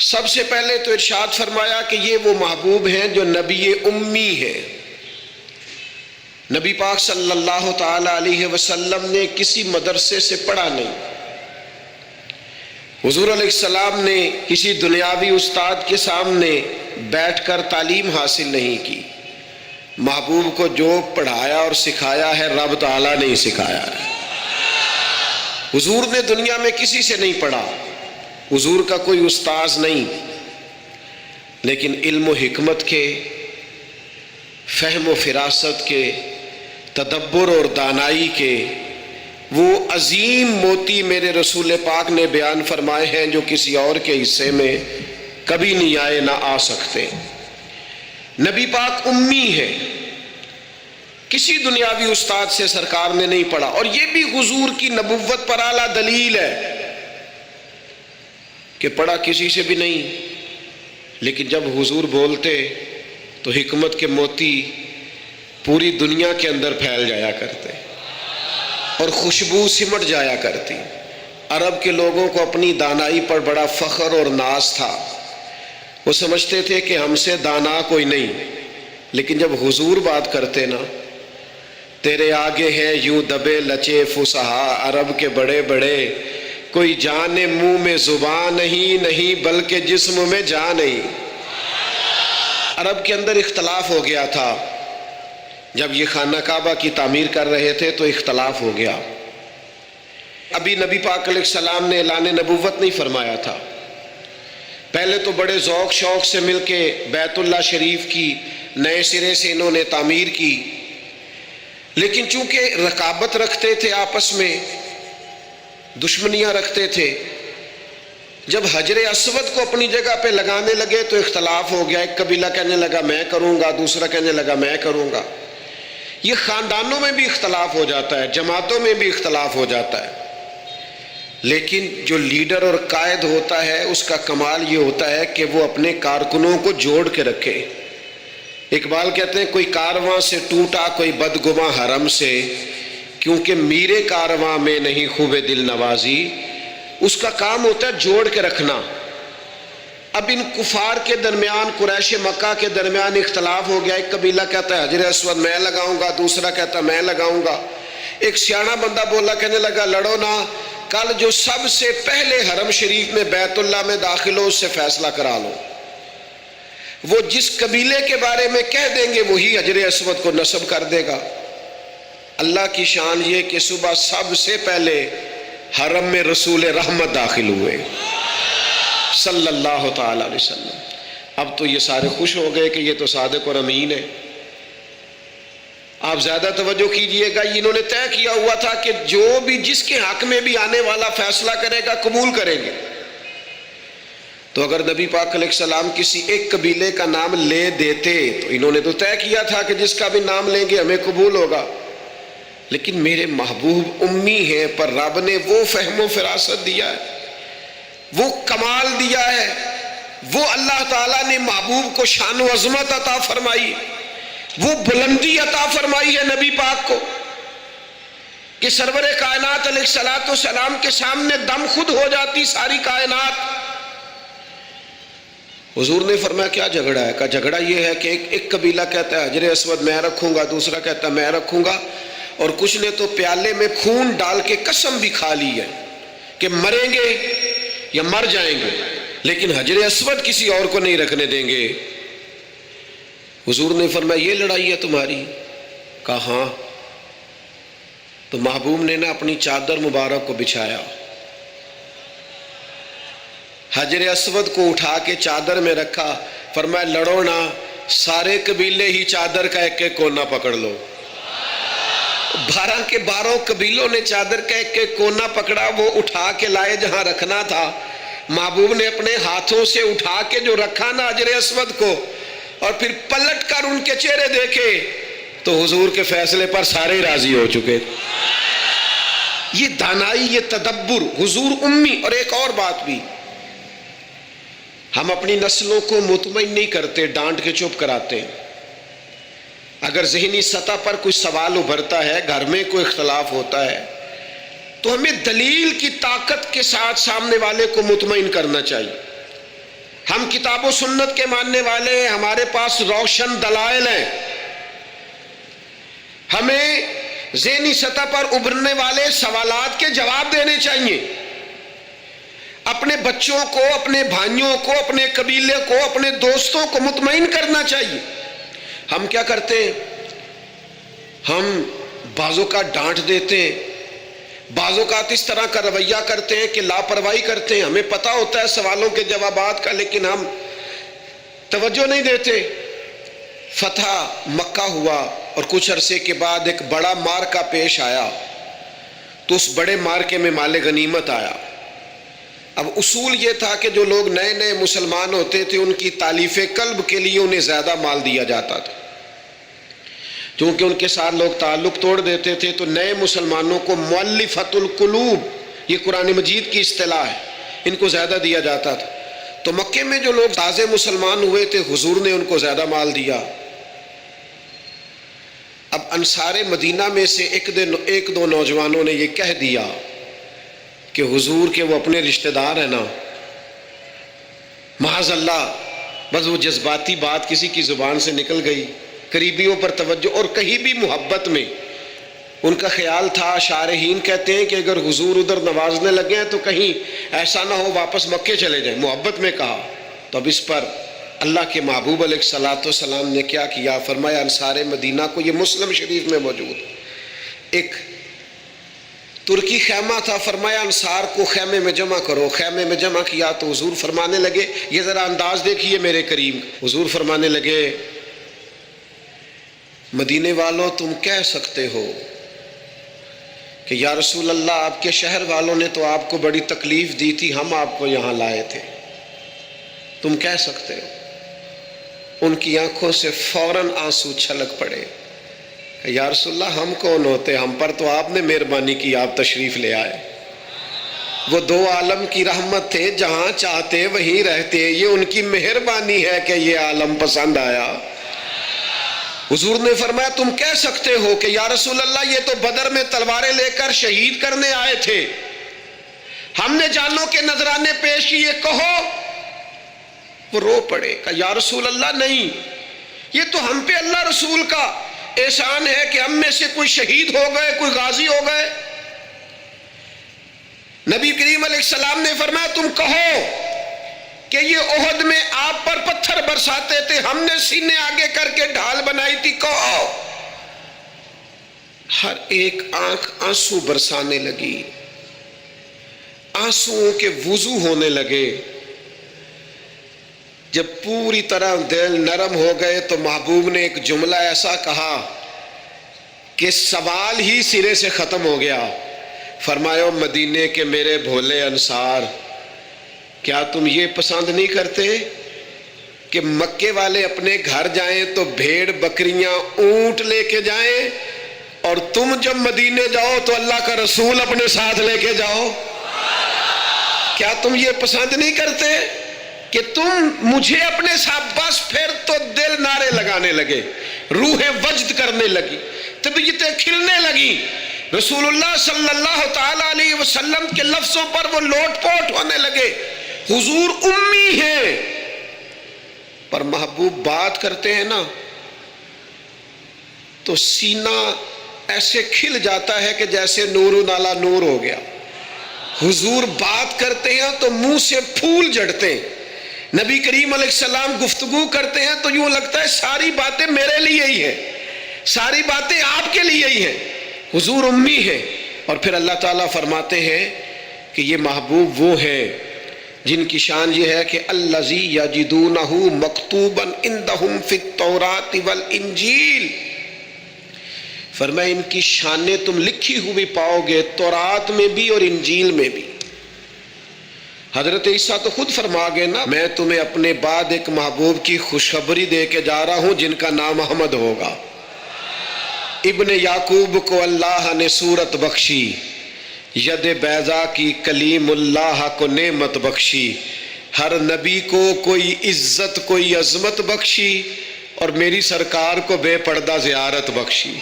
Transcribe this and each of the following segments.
سب سے پہلے تو ارشاد فرمایا کہ یہ وہ محبوب ہیں جو نبی امی ہیں۔ نبی پاک صلی اللہ تعالی علیہ وسلم نے کسی مدرسے سے پڑھا نہیں، حضور علیہ السلام نے کسی دنیاوی استاد کے سامنے بیٹھ کر تعلیم حاصل نہیں کی۔ محبوب کو جو پڑھایا اور سکھایا ہے رب تعالیٰ نے ہی سکھایا ہے۔ حضور نے دنیا میں کسی سے نہیں پڑھا، حضور کا کوئی استاذ نہیں، لیکن علم و حکمت کے، فہم و فراست کے، تدبر اور دانائی کے وہ عظیم موتی میرے رسول پاک نے بیان فرمائے ہیں جو کسی اور کے حصے میں کبھی نہیں آئے، نہ آ سکتے۔ نبی پاک امی ہے، کسی دنیاوی استاد سے سرکار نے نہیں پڑھا، اور یہ بھی حضور کی نبوت پر اعلیٰ دلیل ہے کہ پڑھا کسی سے بھی نہیں، لیکن جب حضور بولتے تو حکمت کے موتی پوری دنیا کے اندر پھیل جایا کرتے اور خوشبو سمٹ جایا کرتی۔ عرب کے لوگوں کو اپنی دانائی پر بڑا فخر اور ناز تھا، وہ سمجھتے تھے کہ ہم سے دانا کوئی نہیں، لیکن جب حضور بات کرتے نا، تیرے آگے ہیں یوں دبے لچے فصحا عرب کے بڑے بڑے، کوئی جان منہ میں زبان نہیں بلکہ جسم میں جان نہیں۔ عرب کے اندر اختلاف ہو گیا تھا، جب یہ خانہ کعبہ کی تعمیر کر رہے تھے تو اختلاف ہو گیا۔ ابھی نبی پاک علیہ السلام نے اعلان نبوت نہیں فرمایا تھا، پہلے تو بڑے ذوق شوق سے مل کے بیت اللہ شریف کی نئے سرے سے انہوں نے تعمیر کی، لیکن چونکہ رقابت رکھتے تھے، آپس میں دشمنیاں رکھتے تھے، جب حجر اسود کو اپنی جگہ پہ لگانے لگے تو اختلاف ہو گیا۔ ایک قبیلہ کہنے لگا میں کروں گا، دوسرا کہنے لگا میں کروں گا۔ یہ خاندانوں میں بھی اختلاف ہو جاتا ہے، جماعتوں میں بھی اختلاف ہو جاتا ہے، لیکن جو لیڈر اور قائد ہوتا ہے اس کا کمال یہ ہوتا ہے کہ وہ اپنے کارکنوں کو جوڑ کے رکھے۔ اقبال کہتے ہیں کوئی کارواں سے ٹوٹا کوئی بدگماں حرم سے، کیونکہ میرے کارواں میں نہیں خوب دل نوازی۔ اس کا کام ہوتا ہے جوڑ کے رکھنا۔ اب ان کفار کے درمیان، قریش مکہ کے درمیان اختلاف ہو گیا، ایک قبیلہ کہتا ہے حجر اسود میں لگاؤں گا، دوسرا کہتا ہے میں لگاؤں گا۔ ایک سیاںا بندہ بولا، کہنے لگا لڑو نہ، کل جو سب سے پہلے حرم شریف میں بیت اللہ میں داخل ہو اس سے فیصلہ کرا لو۔ وہ جس قبیلے کے بارے میں کہہ دیں گے وہی حجر اسود کو نصب کر دے گا۔ اللہ کی شان یہ کہ صبح سب سے پہلے حرم میں رسول رحمت داخل ہوئے صلی اللہ تعالی علیہ وسلم۔ اب تو یہ سارے خوش ہو گئے کہ یہ تو صادق اور امین ہے۔ آپ زیادہ توجہ کیجئے گا، انہوں نے طے کیا ہوا تھا کہ جو بھی جس کے حق میں بھی آنے والا فیصلہ کرے گا قبول کریں گے۔ تو اگر نبی پاک علیہ السلام کسی ایک قبیلے کا نام لے دیتے تو انہوں نے تو طے کیا تھا کہ جس کا بھی نام لیں گے ہمیں قبول ہوگا، لیکن میرے محبوب امی ہیں، پر رب نے وہ فہم و فراست دیا ہے، وہ کمال دیا ہے، وہ اللہ تعالیٰ نے محبوب کو شان و عظمت عطا فرمائی، وہ بلندی عطا فرمائی ہے نبی پاک کو کہ سرور کائنات علیہ السلام کے سامنے دم خود ہو جاتی ساری کائنات۔ حضور نے فرمایا کیا جھگڑا ہے؟ کہا جھگڑا یہ ہے کہ ایک قبیلہ کہتا ہے حجر اسود میں رکھوں گا، دوسرا کہتا ہے میں رکھوں گا، اور کچھ نے تو پیالے میں خون ڈال کے قسم بھی کھا لی ہے کہ مریں گے یا مر جائیں گے، لیکن حجر اسود کسی اور کو نہیں رکھنے دیں گے۔ حضور نے فرمایا یہ لڑائی ہے تمہاری؟ کہا ہاں۔ تو محبوب نے نا اپنی چادر مبارک کو بچھایا، حجر اسود کو اٹھا کے چادر میں رکھا، فرمایا لڑو نا، سارے قبیلے ہی چادر کا ایک ایک کونا پکڑ لو۔ 12 کے 12 قبیلوں نے چادر کا ایک ایک کونا پکڑا، وہ اٹھا کے لائے جہاں رکھنا تھا۔ محبوب نے اپنے ہاتھوں سے اٹھا کے جو رکھا نا حجر اسود کو، اور پھر پلٹ کر ان کے چہرے دیکھے تو حضور کے فیصلے پر سارے راضی ہو چکے۔ یہ دانائی، یہ تدبر، حضور امی۔ اور ایک اور بات بھی، ہم اپنی نسلوں کو مطمئن نہیں کرتے، ڈانٹ کے چپ کراتے ہیں۔ اگر ذہنی سطح پر کوئی سوال ابھرتا ہے، گھر میں کوئی اختلاف ہوتا ہے، تو ہمیں دلیل کی طاقت کے ساتھ سامنے والے کو مطمئن کرنا چاہیے۔ ہم کتاب و سنت کے ماننے والے ہیں، ہمارے پاس روشن دلائل ہیں، ہمیں ذہنی سطح پر ابھرنے والے سوالات کے جواب دینے چاہیے، اپنے بچوں کو، اپنے بھائیوں کو، اپنے قبیلے کو، اپنے دوستوں کو مطمئن کرنا چاہیے۔ ہم کیا کرتے ہیں؟ ہم بعضوں کا ڈانٹ دیتے ہیں، بعض اوقات اس طرح کا رویہ کرتے ہیں کہ لاپرواہی کرتے ہیں، ہمیں پتہ ہوتا ہے سوالوں کے جوابات کا، لیکن ہم توجہ نہیں دیتے۔ فتح مکہ ہوا اور کچھ عرصے کے بعد ایک بڑا معرکہ پیش آیا، تو اس بڑے معرکے میں مال غنیمت آیا۔ اب اصول یہ تھا کہ جو لوگ نئے نئے مسلمان ہوتے تھے ان کی تالیف قلب کے لیے انہیں زیادہ مال دیا جاتا تھا، کیونکہ ان کے ساتھ لوگ تعلق توڑ دیتے تھے، تو نئے مسلمانوں کو مؤلفۃ القلوب، یہ قرآن مجید کی اصطلاح ہے، ان کو زیادہ دیا جاتا تھا۔ تو مکے میں جو لوگ تازے مسلمان ہوئے تھے حضور نے ان کو زیادہ مال دیا۔ اب انصار مدینہ میں سے ایک دو نوجوانوں نے یہ کہہ دیا کہ حضور کے وہ اپنے رشتہ دار ہیں نا، معاذ اللہ، بس وہ جذباتی بات کسی کی زبان سے نکل گئی، قریبیوں پر توجہ، اور کہیں بھی محبت میں ان کا خیال تھا، شارحین کہتے ہیں کہ اگر حضور ادھر نوازنے لگے ہیں تو کہیں ایسا نہ ہو واپس مکے چلے جائیں، محبت میں کہا۔ تو اب اس پر اللہ کے محبوب علیہ الصلوۃ والسلام نے کیا کیا؟ فرمایا انصار مدینہ کو، یہ مسلم شریف میں موجود ایک ترکی خیمہ تھا، فرمایا انصار کو خیمے میں جمع کرو۔ خیمے میں جمع کیا تو حضور فرمانے لگے، یہ ذرا انداز دیکھیے میرے کریم، حضور فرمانے لگے مدینے والوں تم کہہ سکتے ہو کہ یا رسول اللہ آپ کے شہر والوں نے تو آپ کو بڑی تکلیف دی تھی، ہم آپ کو یہاں لائے تھے، تم کہہ سکتے ہو۔ ان کی آنکھوں سے فوراً آنسو چھلک پڑے، یا رسول اللہ ہم کون ہوتے، ہم پر تو آپ نے مہربانی کی، آپ تشریف لے آئے۔ وہ دو عالم کی رحمت تھے، جہاں چاہتے وہیں رہتے، یہ ان کی مہربانی ہے کہ یہ عالم پسند آیا۔ حضور نے فرمایا تم کہہ سکتے ہو کہ یا رسول اللہ یہ تو بدر میں تلواریں لے کر شہید کرنے آئے تھے، ہم نے جانوں کے نذرانے پیش کیے، کہو۔ وہ رو پڑے، کہ یا رسول اللہ نہیں، یہ تو ہم پہ اللہ رسول کا احسان ہے کہ ہم میں سے کوئی شہید ہو گئے، کوئی غازی ہو گئے۔ نبی کریم علیہ السلام نے فرمایا تم کہو کہ یہ احد میں آپ پر پتھر برساتے تھے، ہم نے سینے آگے کر کے ڈھال بنائی تھی، کہو۔ ہر ایک آنکھ آنسو برسانے لگی، آنسوؤں کے وضو ہونے لگے۔ جب پوری طرح دل نرم ہو گئے تو محبوب نے ایک جملہ ایسا کہا کہ سوال ہی سرے سے ختم ہو گیا۔ فرمایا مدینے کے میرے بھولے انصار، کیا تم یہ پسند نہیں کرتے کہ مکے والے اپنے گھر جائیں تو بھیڑ بکریاں اونٹ لے کے جائیں، اور تم جب مدینے جاؤ تو اللہ کا رسول اپنے ساتھ لے کے جاؤ؟ کیا تم یہ پسند نہیں کرتے کہ تم مجھے اپنے ساتھ؟ بس پھر تو دل نعرے لگانے لگے، روح وجد کرنے لگی، طبیعتیں کھلنے لگی۔ رسول اللہ صلی اللہ تعالی علیہ وسلم کے لفظوں پر وہ لوٹ پوٹ ہونے لگے۔ حضور امی ہیں پر محبوب بات کرتے ہیں نا تو سینہ ایسے کھل جاتا ہے کہ جیسے نور نالا نور ہو گیا۔ حضور بات کرتے ہیں تو منہ سے پھول جھڑتے ہیں، نبی کریم علیہ السلام گفتگو کرتے ہیں تو یوں لگتا ہے ساری باتیں میرے لیے ہی ہیں، ساری باتیں آپ کے لیے ہی ہیں۔ حضور امی ہیں، اور پھر اللہ تعالیٰ فرماتے ہیں کہ یہ محبوب وہ ہیں جن کی شان یہ ہے کہ الذی یجدونہ مکتوبا عندہم فی التوراۃ والانجیل، فرمایا ان کی شانیں تم لکھی ہوئی پاؤ گے تورات میں بھی اور انجیل میں بھی۔ حضرت عیسیٰ تو خود فرما گئے نا، میں تمہیں اپنے بعد ایک محبوب کی خوشخبری دے کے جا رہا ہوں جن کا نام احمد ہوگا۔ ابن یعقوب کو اللہ نے صورت بخشی، ید بیضا کی کلیم اللہ کو نعمت بخشی، ہر نبی کو کوئی عزت کوئی عظمت بخشی، اور میری سرکار کو بے پردہ زیارت بخشی۔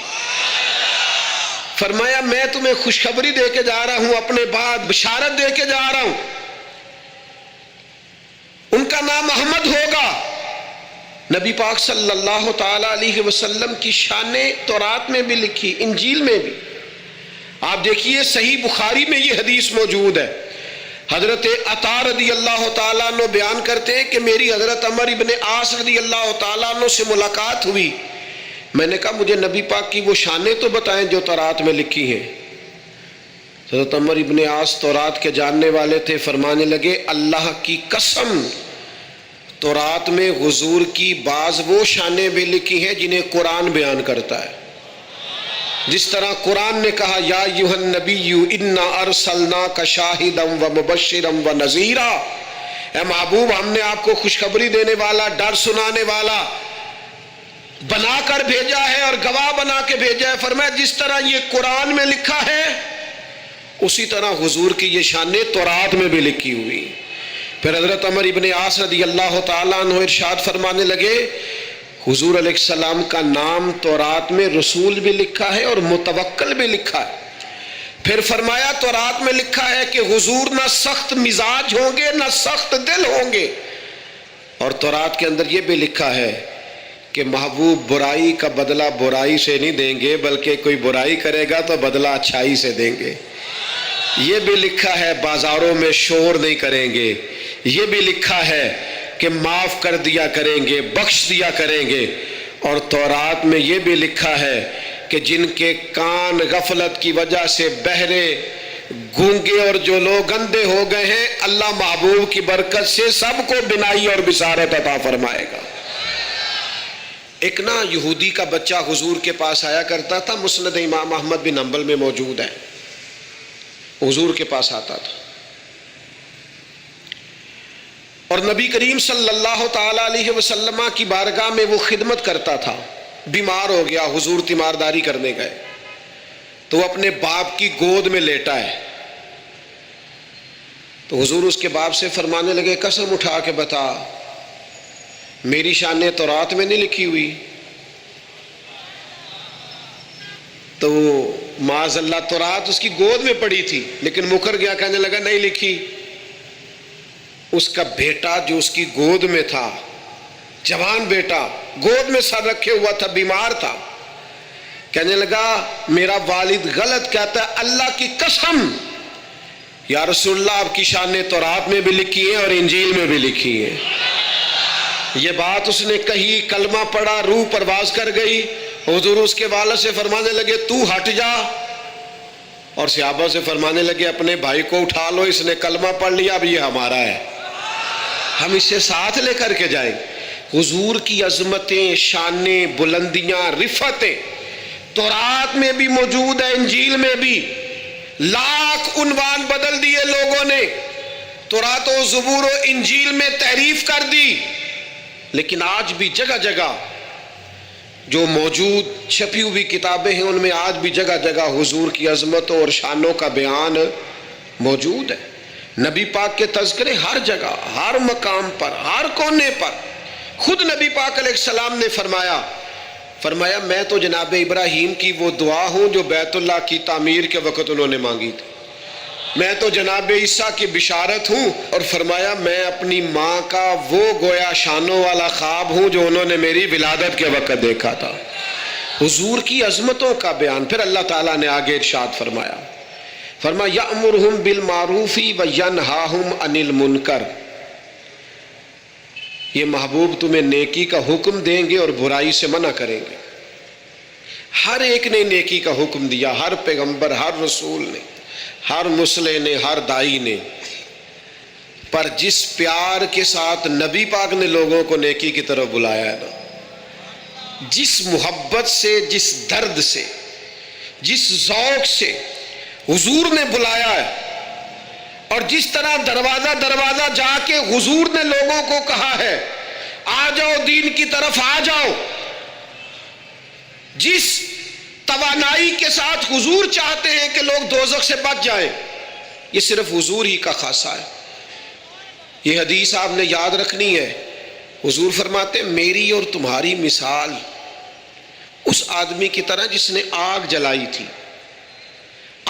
فرمایا میں تمہیں خوشخبری دے کے جا رہا ہوں، اپنے بعد بشارت دے کے جا رہا ہوں۔ ان کا نام احمد ہوگا۔ نبی پاک صلی اللہ تعالی علیہ وسلم کی شان تورات میں بھی لکھی، انجیل میں بھی۔ آپ دیکھیے صحیح بخاری میں یہ حدیث موجود ہے۔ حضرت عطا رضی اللہ تعالیٰ عنہ بیان کرتے ہیں کہ میری حضرت عمر ابن عاص رضی اللہ تعالیٰ عنہ سے ملاقات ہوئی۔ میں نے کہا مجھے نبی پاک کی وہ شانیں تو بتائیں جو تورات میں لکھی ہیں۔ حضرت عمر ابن عاص تورات کے جاننے والے تھے، فرمانے لگے اللہ کی قسم تورات میں حضور کی بعض وہ شانیں بھی لکھی ہیں جنہیں قرآن بیان کرتا ہے۔ جس طرح قرآن نے کہا یا ایھا النبی انا ارسلناک شاہدا ومبشرا ونذیرا، اے محبوب ہم نے آپ کو خوشخبری دینے والا، ڈر سنانے والا بنا کر بھیجا ہے اور گواہ بنا کے بھیجا ہے۔ فرمایا جس طرح یہ قرآن میں لکھا ہے اسی طرح حضور کی یہ شانیں تورات میں بھی لکھی ہوئی۔ پھر حضرت عمر ابن عاص رضی اللہ تعالیٰ عنہ ارشاد فرمانے لگے حضور علیہ السلام کا نام تورات میں رسول بھی لکھا ہے اور متوکل بھی لکھا ہے۔ پھر فرمایا تورات میں لکھا ہے کہ حضور نہ سخت مزاج ہوں گے نہ سخت دل ہوں گے، اور تورات کے اندر یہ بھی لکھا ہے کہ محبوب برائی کا بدلہ برائی سے نہیں دیں گے بلکہ کوئی برائی کرے گا تو بدلہ اچھائی سے دیں گے۔ یہ بھی لکھا ہے بازاروں میں شور نہیں کریں گے۔ یہ بھی لکھا ہے کہ معاف کر دیا کریں گے، بخش دیا کریں گے۔ اور تورات میں یہ بھی لکھا ہے کہ جن کے کان غفلت کی وجہ سے بہرے، گونگے اور جو لوگ اندھے ہو گئے ہیں، اللہ محبوب کی برکت سے سب کو بینائی اور بصارت عطا فرمائے گا۔ ایک نا یہودی کا بچہ حضور کے پاس آیا کرتا تھا، مسند امام احمد بن حنبل میں موجود ہے۔ حضور کے پاس آتا تھا اور نبی کریم صلی اللہ تعالی علیہ وسلم کی بارگاہ میں وہ خدمت کرتا تھا۔ بیمار ہو گیا، حضور تیمارداری کرنے گئے تو وہ اپنے باپ کی گود میں لیٹا ہے۔ تو حضور اس کے باپ سے فرمانے لگے قسم اٹھا کے بتا میری شانیں تورات میں نہیں لکھی ہوئی؟ تو معاذ اللہ تورات اس کی گود میں پڑی تھی لیکن مکر گیا، کہنے لگا نہیں لکھی۔ اس کا بیٹا جو اس کی گود میں تھا، جوان بیٹا گود میں سر رکھے ہوا تھا، بیمار تھا، کہنے لگا میرا والد غلط کہتا ہے، اللہ کی قسم یا رسول اللہ آپ کی شانیں تورات میں بھی لکھی ہیں اور انجیل میں بھی لکھی ہیں۔ یہ بات اس نے کہی، کلمہ پڑھا، روح پرواز کر گئی۔ حضور اس کے والد سے فرمانے لگے تو ہٹ جا، اور صحابہ سے فرمانے لگے اپنے بھائی کو اٹھا لو، اس نے کلمہ پڑھ لیا، اب یہ ہمارا ہے، ہم اسے ساتھ لے کر کے جائیں۔ حضور کی عظمتیں، شانیں، بلندیاں، رفتیں تورات میں بھی موجود ہے، انجیل میں بھی۔ لاکھ عنوان بدل دیے لوگوں نے، تورات و زبور و انجیل میں تحریف کر دی، لیکن آج بھی جگہ جگہ جو موجود چھپی ہوئی کتابیں ہیں ان میں آج بھی جگہ جگہ حضور کی عظمتوں اور شانوں کا بیان موجود ہے۔ نبی پاک کے تذکرے ہر جگہ، ہر مقام پر، ہر کونے پر۔ خود نبی پاک علیہ السلام نے فرمایا میں تو جناب ابراہیم کی وہ دعا ہوں جو بیت اللہ کی تعمیر کے وقت انہوں نے مانگی تھی، میں تو جناب عیسیٰ کی بشارت ہوں، اور فرمایا میں اپنی ماں کا وہ گویا شانوں والا خواب ہوں جو انہوں نے میری ولادت کے وقت دیکھا تھا۔ حضور کی عظمتوں کا بیان۔ پھر اللہ تعالیٰ نے آگے ارشاد فرمایا یَأْمُرُهُم بِالْمَعْرُوفِ وَيَنْهَاهُمْ عَنِ الْمُنْکَرِ، یہ محبوب تمہیں نیکی کا حکم دیں گے اور برائی سے منع کریں گے۔ ہر ایک نے نیکی کا حکم دیا، ہر پیغمبر، ہر رسول نے، ہر مصلح نے، ہر دائی نے، پر جس پیار کے ساتھ نبی پاک نے لوگوں کو نیکی کی طرف بلایا ہے نا، جس محبت سے، جس درد سے، جس ذوق سے حضور نے بلایا ہے، اور جس طرح دروازہ دروازہ جا کے حضور نے لوگوں کو کہا ہے آ جاؤ دین کی طرف آ جاؤ، جس توانائی کے ساتھ حضور چاہتے ہیں کہ لوگ دوزخ سے بچ جائیں، یہ صرف حضور ہی کا خاصہ ہے۔ یہ حدیث آپ نے یاد رکھنی ہے۔ حضور فرماتے میری اور تمہاری مثال اس آدمی کی طرح جس نے آگ جلائی تھی،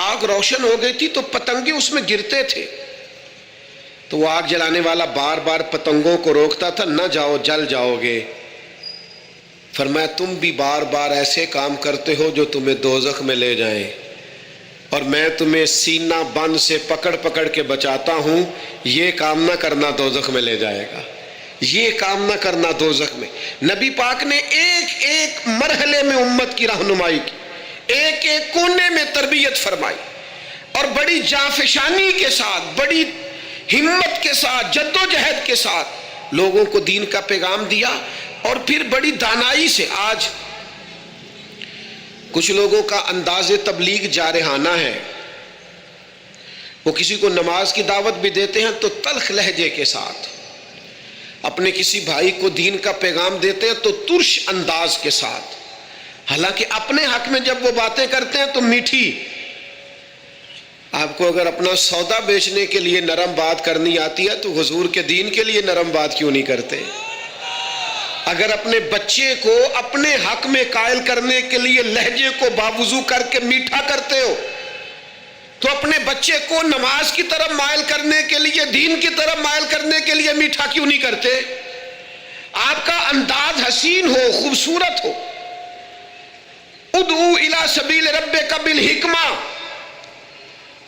آگ روشن ہو گئی تھی تو پتنگے اس میں گرتے تھے، تو وہ آگ جلانے والا بار بار پتنگوں کو روکتا تھا، نہ جاؤ جل جاؤ گے۔ فرمایا تم بھی بار بار ایسے کام کرتے ہو جو تمہیں دوزخ میں لے جائیں، اور میں تمہیں سینہ بند سے پکڑ پکڑ کے بچاتا ہوں، یہ کام نہ کرنا دوزخ میں لے جائے گا، یہ کام نہ کرنا دوزخ میں۔ نبی پاک نے ایک ایک مرحلے میں امت کی رہنمائی کی، ایک ایک کونے میں تربیت فرمائی، اور بڑی جانفشانی کے ساتھ، بڑی ہمت کے ساتھ، جد و جہد کے ساتھ لوگوں کو دین کا پیغام دیا، اور پھر بڑی دانائی سے۔ آج کچھ لوگوں کا انداز تبلیغ جارحانہ ہے، وہ کسی کو نماز کی دعوت بھی دیتے ہیں تو تلخ لہجے کے ساتھ، اپنے کسی بھائی کو دین کا پیغام دیتے ہیں تو ترش انداز کے ساتھ، حالانکہ اپنے حق میں جب وہ باتیں کرتے ہیں تو میٹھی۔ آپ کو اگر اپنا سودا بیچنے کے لیے نرم بات کرنی آتی ہے تو حضور کے دین کے لیے نرم بات کیوں نہیں کرتے؟ اگر اپنے بچے کو اپنے حق میں قائل کرنے کے لیے لہجے کو باوضو کر کے میٹھا کرتے ہو تو اپنے بچے کو نماز کی طرف مائل کرنے کے لیے، دین کی طرف مائل کرنے کے لیے میٹھا کیوں نہیں کرتے؟ آپ کا انداز حسین ہو، خوبصورت ہو۔ ادعو الی سبیل ربک بالحکمہ،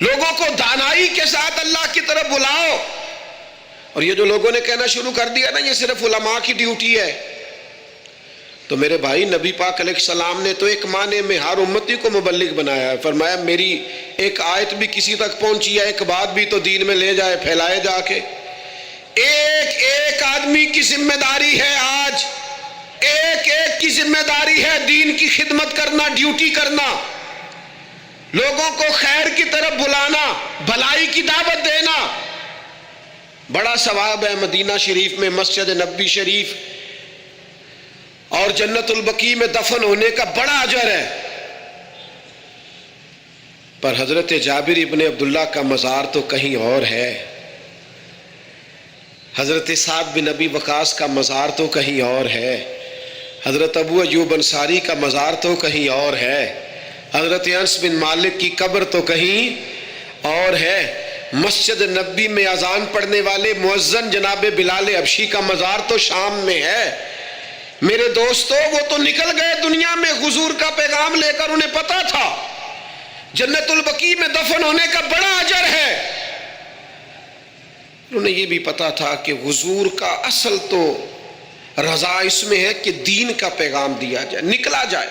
لوگوں کو دانائی کے ساتھ اللہ کی طرف بلاؤ۔ اور یہ جو لوگوں نے کہنا شروع کر دیا نا یہ صرف علماء کی ڈیوٹی ہے، تو میرے بھائی نبی پاک علیہ السلام نے تو ایک معنی میں ہر امتی کو مبلغ بنایا ہے۔ فرمایا میری ایک آیت بھی کسی تک پہنچی ہے، ایک بات بھی تو دین میں لے جائے، پھیلائے جا کے۔ ایک ایک آدمی کی ذمہ داری ہے، آج ایک ایک کی ذمہ داری ہے دین کی خدمت کرنا، ڈیوٹی کرنا، لوگوں کو خیر کی طرف بلانا، بھلائی کی دعوت دینا۔ بڑا ثواب ہے مدینہ شریف میں مسجد نبوی شریف اور جنت البقیع میں دفن ہونے کا بڑا اجر ہے، پر حضرت جابر ابن عبداللہ کا مزار تو کہیں اور ہے، حضرت سعد بن ابی وقاص کا مزار تو کہیں اور ہے، حضرت ابو ایوب انصاری کا مزار تو کہیں اور ہے، حضرت انس بن مالک کی قبر تو کہیں اور ہے، مسجد نبوی میں اذان پڑھنے والے مؤذن جناب بلال حبشی کا مزار تو شام میں ہے۔ میرے دوستو وہ تو نکل گئے دنیا میں حضور کا پیغام لے کر، انہیں پتا تھا جنت البقیع میں دفن ہونے کا بڑا اجر ہے، انہیں یہ بھی پتا تھا کہ حضور کا اصل تو رضا اس میں ہے کہ دین کا پیغام دیا جائے، نکلا جائے۔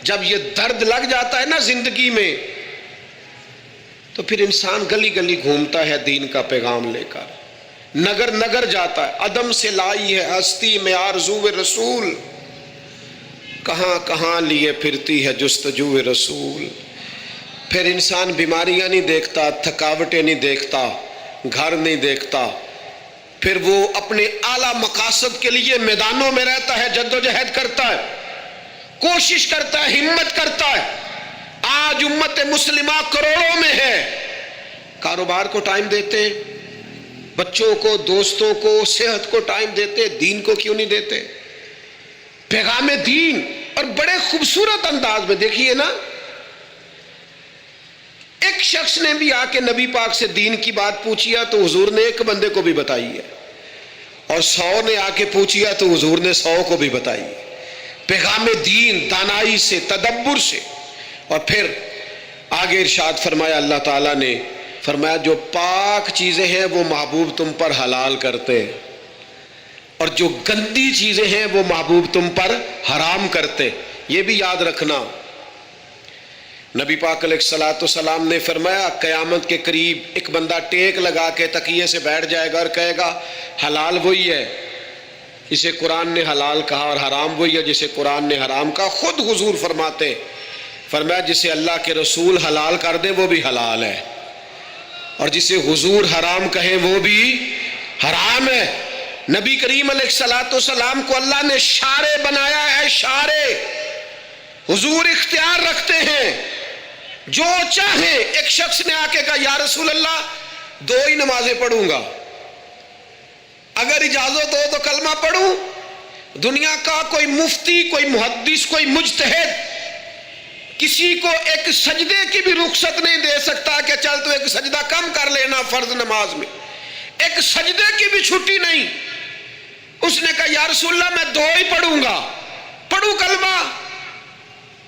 جب یہ درد لگ جاتا ہے نا زندگی میں تو پھر انسان گلی گلی گھومتا ہے دین کا پیغام لے کر، نگر نگر جاتا ہے، عدم سے لائی ہے ہستی میں آرزو رسول، کہاں کہاں لیے پھرتی ہے جستجو رسول۔ پھر انسان بیماریاں نہیں دیکھتا، تھکاوٹیں نہیں دیکھتا، گھر نہیں دیکھتا، پھر وہ اپنے اعلیٰ مقاصد کے لیے میدانوں میں رہتا ہے، جد و جہد کرتا ہے، کوشش کرتا ہے، ہمت کرتا ہے۔ آج امت مسلمہ کروڑوں میں ہے، کاروبار کو ٹائم دیتے، بچوں کو، دوستوں کو، صحت کو ٹائم دیتے، دین کو کیوں نہیں دیتے؟ پیغام دین اور بڑے خوبصورت انداز میں دیکھیے نا، ایک شخص نے بھی آ کے نبی پاک سے دین کی بات پوچھی ہے تو حضور نے ایک بندے کو بھی بتائی ہے، اور 100 نے آ کے پوچھی ہے تو حضور نے 100 کو بھی بتائی ہے۔ پیغام دین دانائی سے، تدبر سے۔ اور پھر آگے ارشاد فرمایا اللہ تعالیٰ نے، فرمایا جو پاک چیزیں ہیں وہ محبوب تم پر حلال کرتے ہیں، اور جو گندی چیزیں ہیں وہ محبوب تم پر حرام کرتے۔ یہ بھی یاد رکھنا، نبی پاک علیہ الصلوۃ والسلام نے فرمایا قیامت کے قریب ایک بندہ ٹیک لگا کے تکیے سے بیٹھ جائے گا اور کہے گا حلال وہی ہے جسے قرآن نے حلال کہا، اور حرام وہی ہے جسے قرآن نے حرام کہا۔ خود حضور فرماتے، فرمایا جسے اللہ کے رسول حلال کر دیں وہ بھی حلال ہے، اور جسے حضور حرام کہیں وہ بھی حرام ہے۔ نبی کریم علیہ الصلوۃ والسلام کو اللہ نے شارع بنایا ہے، شارع۔ حضور اختیار رکھتے ہیں، جو چاہیں۔ ایک شخص نے آ کے کہا یا رسول اللہ 2 ہی نمازیں پڑھوں گا، اگر اجازت ہو تو کلمہ پڑھوں۔ دنیا کا کوئی مفتی، کوئی محدث، کوئی مجتہد کسی کو ایک سجدے کی بھی رخصت نہیں دے سکتا کہ چل تو ایک سجدہ کم کر لینا فرض نماز میں۔ ایک سجدے کی بھی چھٹی نہیں. اس نے کہا یا رسول اللہ میں 2 ہی پڑھوں گا, پڑھوں کلمہ.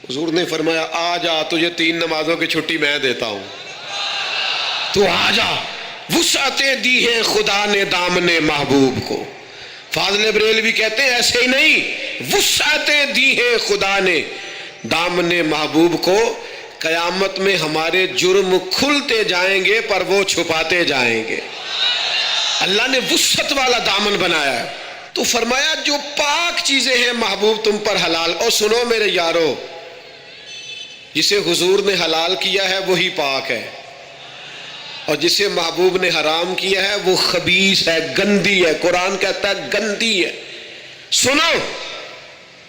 حضور نے فرمایا آ جا, تجھے 3 نمازوں کی چھٹی میں دیتا ہوں, تو آ جا. وسعتیں دی ہیں خدا نے دامن محبوب کو. فاضل بریلوی کہتے ہیں ایسے ہی نہیں, وسعتیں دی ہیں خدا نے دامن محبوب کو. قیامت میں ہمارے جرم کھلتے جائیں گے پر وہ چھپاتے جائیں گے. اللہ نے وسعت والا دامن بنایا ہے. تو فرمایا جو پاک چیزیں ہیں محبوب تم پر حلال. اور سنو میرے یارو, جسے حضور نے حلال کیا ہے وہی پاک ہے, اور جسے محبوب نے حرام کیا ہے وہ خبیث ہے, گندی ہے. قرآن کہتا ہے گندی ہے. سنو,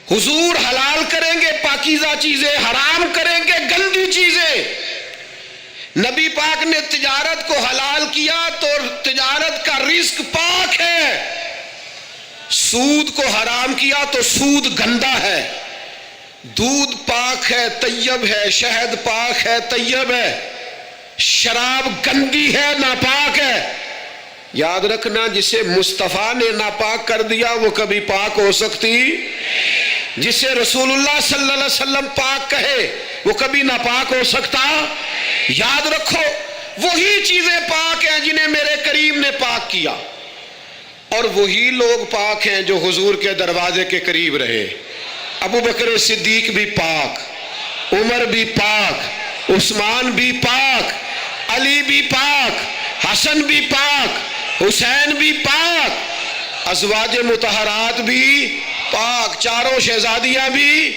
حضور حلال کریں گے پاکیزہ چیزیں, حرام کریں گے گندی چیزیں. نبی پاک نے تجارت کو حلال کیا تو تجارت کا رزق پاک ہے. سود کو حرام کیا تو سود گندا ہے. دودھ پاک ہے, طیب ہے. شہد پاک ہے, طیب ہے. شراب گندی ہے, ناپاک ہے. یاد رکھنا, جسے مصطفیٰ نے ناپاک کر دیا وہ کبھی پاک ہو سکتی. جسے رسول اللہ صلی اللہ علیہ وسلم پاک کہے وہ کبھی ناپاک ہو سکتا. یاد رکھو, وہی چیزیں پاک ہیں جنہیں میرے کریم نے پاک کیا, اور وہی لوگ پاک ہیں جو حضور کے دروازے کے قریب رہے. ابو بکر صدیق بھی پاک, عمر بھی پاک, عثمان بھی پاک, علی بھی پاک, حسن بھی پاک, حسین بھی پاک, ازواج مطہرات بھی پاک, چاروں شہزادیاں بھی,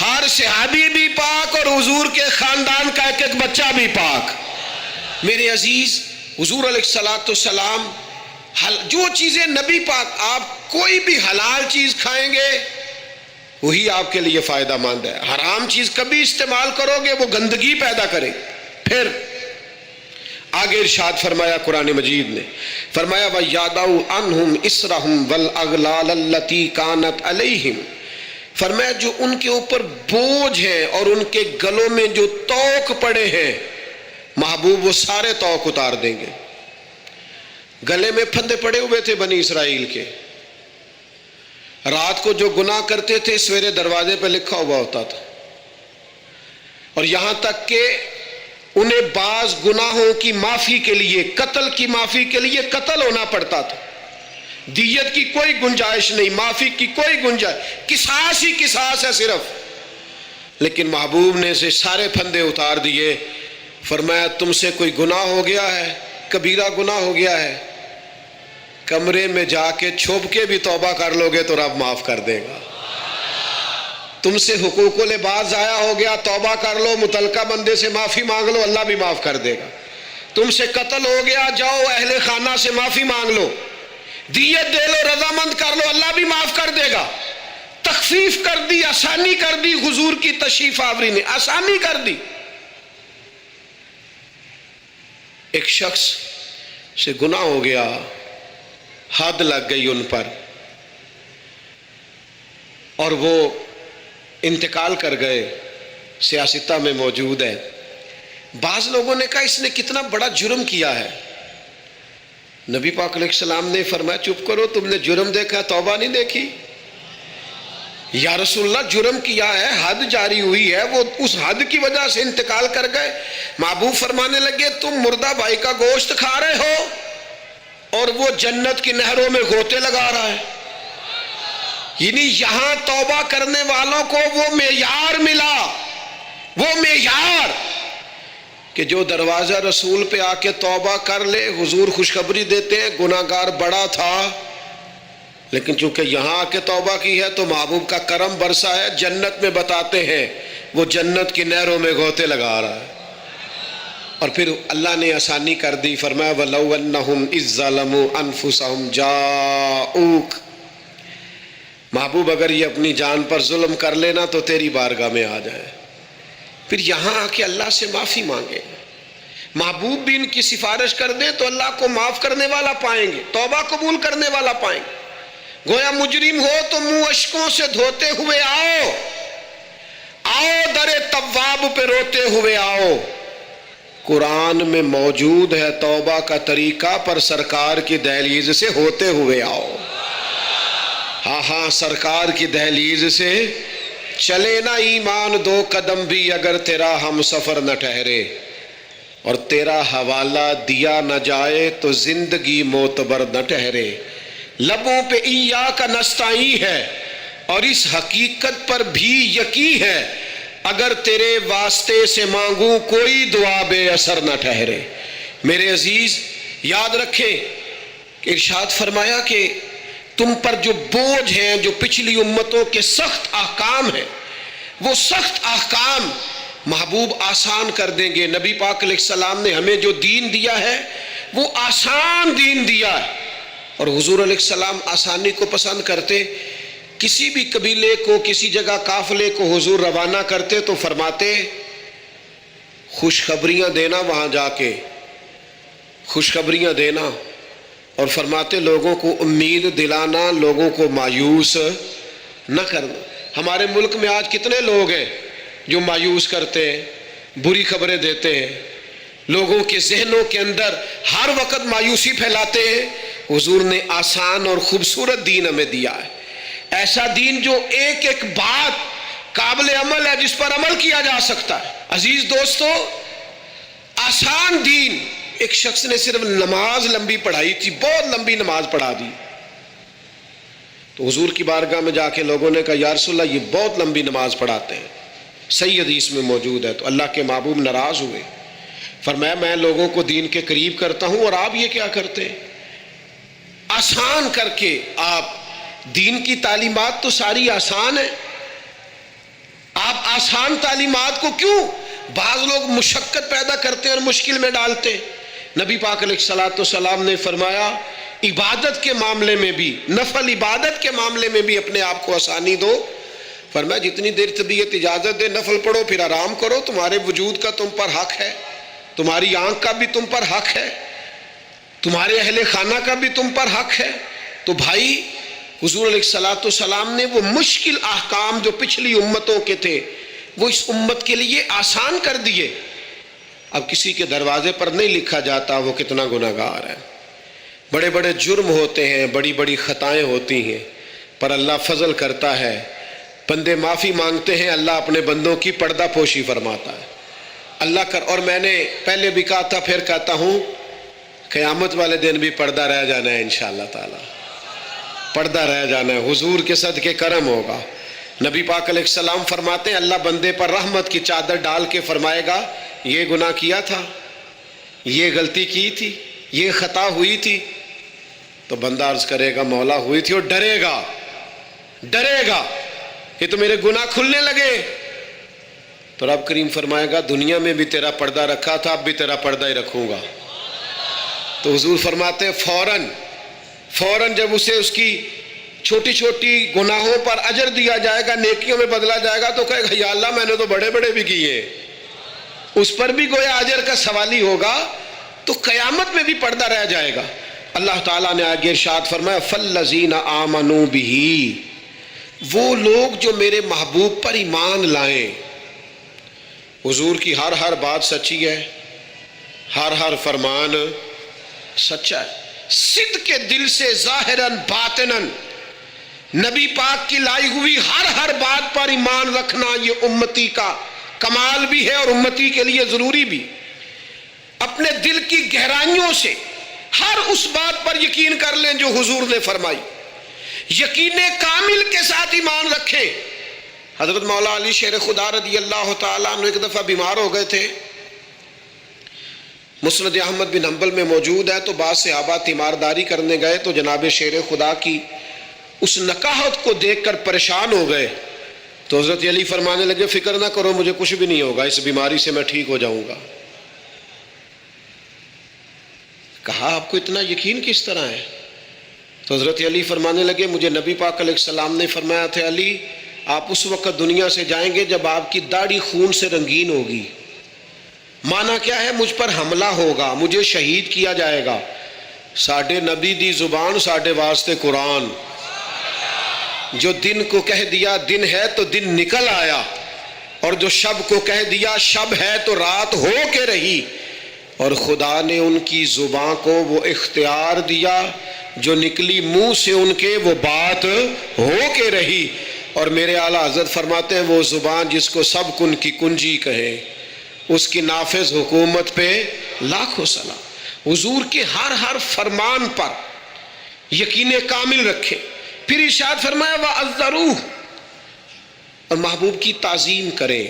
ہر صحابی بھی پاک, اور حضور کے خاندان کا ایک ایک بچہ بھی پاک. میرے عزیز, حضور علیہ السلام جو چیزیں نبی پاک, آپ کوئی بھی حلال چیز کھائیں گے وہی آپ کے لیے فائدہ مند ہے. حرام چیز کبھی استعمال کرو گے وہ گندگی پیدا کرے. پھر آگے ارشاد فرمایا قرآن مجید نے, فرمایا وَيَادَوْ عَنْهُمْ إِسْرَهُمْ وَالْأَغْلَالَ الَّتِي كَانَتْ عَلَيْهِمْ. فرمایا جو ان کے اوپر بوجھ ہیں اور ان کے گلوں میں جو توق پڑے ہیں, محبوب وہ سارے توق اتار دیں گے. گلے میں پھندے پڑے ہوئے تھے بنی اسرائیل کے, رات کو جو گناہ کرتے تھے سویرے دروازے پہ لکھا ہوا ہوتا تھا, اور یہاں تک کہ انہیں بعض گناہوں کی معافی کے لیے, قتل کی معافی کے لیے قتل ہونا پڑتا تھا. دیت کی کوئی گنجائش نہیں, معافی کی کوئی گنجائش, قصاص ہی قصاص ہے صرف. لیکن محبوب نے سے سارے پھندے اتار دیے. فرمایا تم سے کوئی گناہ ہو گیا ہے, کبیرہ گناہ ہو گیا ہے, کمرے میں جا کے چھپ کے بھی توبہ کر لو گے تو رب معاف کر دے گا. تم سے حقوق العباد ضائع ہو گیا, توبہ کر لو, متعلقہ بندے سے معافی مانگ لو, اللہ بھی معاف کر دے گا. تم سے قتل ہو گیا, جاؤ اہل خانہ سے معافی مانگ لو, دیت دے لو, رضامند کر لو, اللہ بھی معاف کر دے گا. تخفیف کر دی, آسانی کر دی. حضور کی تشریف آوری نے آسانی کر دی. ایک شخص سے گناہ ہو گیا, حد لگ گئی ان پر, اور وہ انتقال کر گئے, سیاستہ میں موجود ہے. بعض لوگوں نے کہا اس نے کتنا بڑا جرم کیا ہے. نبی پاک علیہ السلام نے فرمایا چپ کرو, تم نے جرم دیکھا, توبہ نہیں دیکھی. یا رسول اللہ جرم کیا ہے, حد جاری ہوئی ہے, وہ اس حد کی وجہ سے انتقال کر گئے. محبوب فرمانے لگے تم مردہ بھائی کا گوشت کھا رہے ہو اور وہ جنت کی نہروں میں غوطے لگا رہا ہے. یعنی یہاں توبہ کرنے والوں کو وہ معیار ملا, وہ معیار کہ جو دروازہ رسول پہ آ کے توبہ کر لے. حضور خوشخبری دیتے ہیں گناہگار بڑا تھا, لیکن چونکہ یہاں آ کے توبہ کی ہے تو محبوب کا کرم برسا ہے. جنت میں بتاتے ہیں وہ جنت کی نہروں میں غوطے لگا رہا ہے. اور پھر اللہ نے آسانی کر دی. فرمایا وَلَوْ أَنَّهُمْ إِذْ ظَلَمُوا أَنفُسَهُمْ جَاءُوكَ. محبوب اگر یہ اپنی جان پر ظلم کر لینا تو تیری بارگاہ میں آ جائے, پھر یہاں آ کے اللہ سے معافی مانگے. محبوب بھی ان کی سفارش کر دیں تو اللہ کو معاف کرنے والا پائیں گے, توبہ قبول کرنے والا پائیں گے. گویا مجرم ہو تو منہ اشکوں سے دھوتے ہوئے آؤ, آؤ در تواب پہ روتے ہوئے آؤ. قرآن میں موجود ہے توبہ کا طریقہ، پر سرکار کی دہلیز سے ہوتے ہوئے آؤ۔ ہاں ہاں، سرکار کی دہلیز سے چلے نہ ایمان دو قدم بھی، اگر تیرا ہم سفر نہ ٹھہرے، اور تیرا حوالہ دیا نہ جائے تو زندگی معتبر نہ ٹھہرے۔ لبوں پہ ایاک نستعین ہے، اور اس حقیقت پر بھی یقین ہے، اگر تیرے واسطے سے مانگوں کوئی دعا بے اثر نہ ٹھہرے۔ میرے عزیز یاد رکھیں کہ ارشاد فرمایا کہ تم پر جو بوجھ ہیں، جو پچھلی امتوں کے سخت احکام ہیں، وہ سخت احکام محبوب آسان کر دیں گے۔ نبی پاک علیہ السلام نے ہمیں جو دین دیا ہے وہ آسان دین دیا ہے، اور حضور علیہ السلام آسانی کو پسند کرتے۔ کسی بھی قبیلے کو، کسی جگہ قافلے کو حضور روانہ کرتے تو فرماتے خوشخبریاں دینا، وہاں جا کے خوشخبریاں دینا، اور فرماتے لوگوں کو امید دلانا، لوگوں کو مایوس نہ کرنا۔ ہمارے ملک میں آج کتنے لوگ ہیں جو مایوس کرتے ہیں، بری خبریں دیتے ہیں، لوگوں کے ذہنوں کے اندر ہر وقت مایوسی پھیلاتے ہیں۔ حضور نے آسان اور خوبصورت دین ہمیں دیا ہے، ایسا دین جو ایک ایک بات قابل عمل ہے، جس پر عمل کیا جا سکتا ہے۔ عزیز دوستو، آسان دین۔ ایک شخص نے صرف نماز لمبی پڑھائی تھی، بہت لمبی نماز پڑھا دی، تو حضور کی بارگاہ میں جا کے لوگوں نے کہا یا رسول اللہ یہ بہت لمبی نماز پڑھاتے ہیں، صحیح حدیث میں موجود ہے۔ تو اللہ کے محبوب ناراض ہوئے، فرمایا میں لوگوں کو دین کے قریب کرتا ہوں اور آپ یہ کیا کرتے ہیں؟ آسان کر کے آپ، دین کی تعلیمات تو ساری آسان ہے، آپ آسان تعلیمات کو کیوں؟ بعض لوگ مشقت پیدا کرتے ہیں اور مشکل میں ڈالتے ہیں۔ نبی پاک علیہ السلام نے فرمایا عبادت کے معاملے میں بھی، نفل عبادت کے معاملے میں بھی اپنے آپ کو آسانی دو۔ فرمایا جتنی دیر طبیعت اجازت دے نفل پڑھو، پھر آرام کرو، تمہارے وجود کا تم پر حق ہے، تمہاری آنکھ کا بھی تم پر حق ہے، تمہارے اہل خانہ کا بھی تم پر حق ہے۔ تو بھائی حضور علیہ السلام نے وہ مشکل احکام جو پچھلی امتوں کے تھے وہ اس امت کے لیے آسان کر دیے۔ اب کسی کے دروازے پر نہیں لکھا جاتا وہ کتنا گناہگار ہے، بڑے بڑے جرم ہوتے ہیں، بڑی بڑی خطائیں ہوتی ہیں، پر اللہ فضل کرتا ہے، بندے معافی مانگتے ہیں، اللہ اپنے بندوں کی پردہ پوشی فرماتا ہے۔ اللہ کر، اور میں نے پہلے بھی کہا تھا پھر کہتا ہوں، قیامت والے دن بھی پردہ رہ جانا ہے انشاءاللہ تعالی، پردہ رہ جانا ہے، حضور کے صدقے کرم ہوگا۔ نبی پاک علیہ السلام فرماتے ہیں اللہ بندے پر رحمت کی چادر ڈال کے فرمائے گا یہ گناہ کیا تھا، یہ غلطی کی تھی، یہ خطا ہوئی تھی، تو بندہ عرض کرے گا مولا ہوئی تھی، اور ڈرے گا کہ تو میرے گناہ کھلنے لگے، تو رب کریم فرمائے گا دنیا میں بھی تیرا پردہ رکھا تھا، اب بھی تیرا پردہ ہی رکھوں گا۔ تو حضور فرماتے ہیں فوراً جب اسے اس کی چھوٹی چھوٹی گناہوں پر اجر دیا جائے گا، نیکیوں میں بدلا جائے گا، تو کہے گا یا اللہ میں نے تو بڑے بڑے بھی کیے، اس پر بھی گویا اجر کا سوال ہی ہوگا، تو قیامت میں بھی پردہ رہ جائے گا۔ اللہ تعالیٰ نے آگے ارشاد فرمایا فَالَّذِينَ آمَنُوا بِهِ، وہ لوگ جو میرے محبوب پر ایمان لائیں۔ حضور کی ہر بات سچی ہے، ہر فرمان سچا ہے، صدق کے دل سے ظاہراً باطناً نبی پاک کی لائی ہوئی ہر بات پر ایمان رکھنا یہ امتی کا کمال بھی ہے اور امتی کے لیے ضروری بھی۔ اپنے دل کی گہرائیوں سے ہر اس بات پر یقین کر لیں جو حضور نے فرمائی، یقین کامل کے ساتھ ایمان رکھیں۔ حضرت مولا علی شیر خدا رضی اللہ تعالیٰ عنہ ایک دفعہ بیمار ہو گئے تھے، مسند احمد بن حنبل میں موجود ہے، تو بعض صحابہ تیمارداری کرنے گئے تو جناب شیر خدا کی اس نکاحت کو دیکھ کر پریشان ہو گئے، تو حضرت علی فرمانے لگے فکر نہ کرو مجھے کچھ بھی نہیں ہوگا، اس بیماری سے میں ٹھیک ہو جاؤں گا۔ کہا آپ کو اتنا یقین کس طرح ہے؟ تو حضرت علی فرمانے لگے مجھے نبی پاک علیہ السلام نے فرمایا تھا علی آپ اس وقت دنیا سے جائیں گے جب آپ کی داڑھی خون سے رنگین ہوگی، معنی کیا ہے؟ مجھ پر حملہ ہوگا، مجھے شہید کیا جائے گا۔ ساڈے نبی دی زبان ساڈے واسطے قرآن، جو دن کو کہہ دیا دن ہے تو دن نکل آیا، اور جو شب کو کہہ دیا شب ہے تو رات ہو کے رہی۔ اور خدا نے ان کی زبان کو وہ اختیار دیا جو نکلی منہ سے ان کے وہ بات ہو کے رہی. اور میرے اعلیٰ حضرت فرماتے ہیں وہ زبان جس کو سب کن کی کنجی کہے اس کی نافذ حکومت پہ لاکھوں سلام. حضور کے ہر فرمان پر یقین کامل رکھے. پھر ارشاد فرمایا وَعَذَّرُوهُ، اور محبوب کی تعظیم کریں.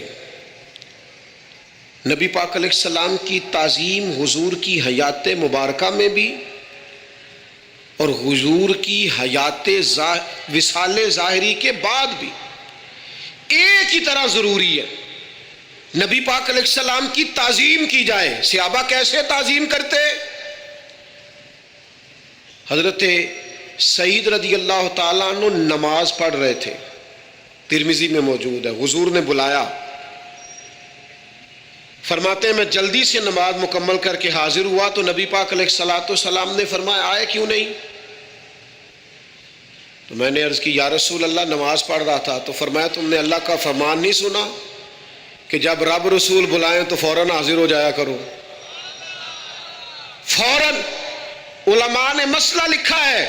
نبی پاک علیہ السلام کی تعظیم حضور کی حیات مبارکہ میں بھی اور حضور کی حیات وصال ظاہری کے بعد بھی ایک ہی طرح ضروری ہے. نبی پاک علیہ السلام کی تعظیم کی جائے. صحابہ کیسے تعظیم کرتے؟ حضرت سعید رضی اللہ تعالیٰ عنہ نماز پڑھ رہے تھے، ترمذی میں موجود ہے. حضور نے بلایا، فرماتے ہیں میں جلدی سے نماز مکمل کر کے حاضر ہوا تو نبی پاک علیہ السلام نے فرمایا آئے کیوں نہیں؟ تو میں نے عرض کی یا رسول اللہ نماز پڑھ رہا تھا. تو فرمایا تم نے اللہ کا فرمان نہیں سنا کہ جب رب رسول بلائیں تو فوراً حاضر ہو جایا کرو؟ فوراً. علماء نے مسئلہ لکھا ہے